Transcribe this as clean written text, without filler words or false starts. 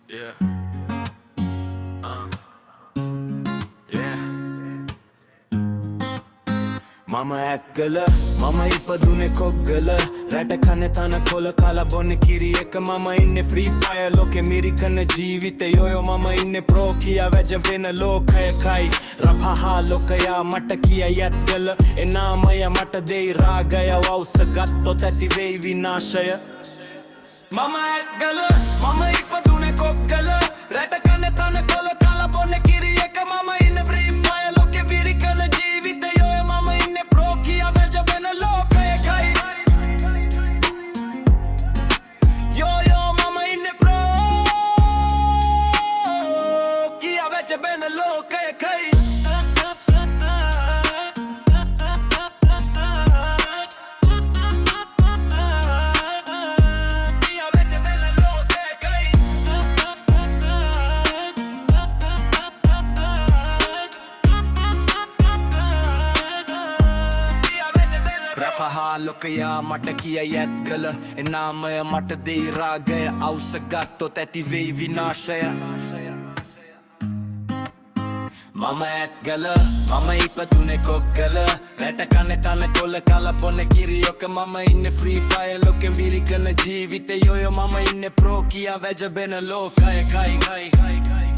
Yeah. Yeah. මම ඇක්කල මම ඉපදුනේ කොග්ගල රැට කන්නේ තන කොල කාලා බොන්නේ කිරි එක මම ඉන්නේ ෆ්‍රී ෆයර් ලෝකෙ මිරිකන ජීවිතේ යෝයෝ මම ඉන්නේ ප්‍රෝ කියා වැජ වෙන ලෝකයකයි රපහා ලෝකයා මට කියයි ඇත්කල එනාමය මට දෙයි රාගය වවුස ගත්තොත් ඇති වෙයි විනාශය මම ඇක්කල මම ඉපදුනේ කොග්ගල රැට කන්නේ තන කොල කාලා බොන්නේ කිරි එක මම ඉන්නේ ෆ්‍රී ෆයර් ලෝකෙ මිරිකන ජීවිතේ යෝයෝ මම ඉන්නේ ප්‍රෝ කියා වැජ වෙන ලෝකයකයි යෝයෝ මම ඉන්නේ ප්‍රෝ කියා වැජ වෙන ලෝකයකයි රපහා ලෝකයා මට කියයි ඇත්කල එනාමය මට දෙයි රාගය අවුස ගත්තොත් ඇති වෙයි විනාශය මම ඇත්ගල මම ඉපදුනේ කොග්ගල රැට කන්නේ තන කොල කාලා බොන්නේ කිරියොක මම ඉන්නේ ෆ්‍රී ෆයර් ලෝකෙ මිරිකන ජීවිතේ යෝයෝ මම ඉන්නේ ප්‍රෝ කියා වැජ වෙන ලෝකයකයි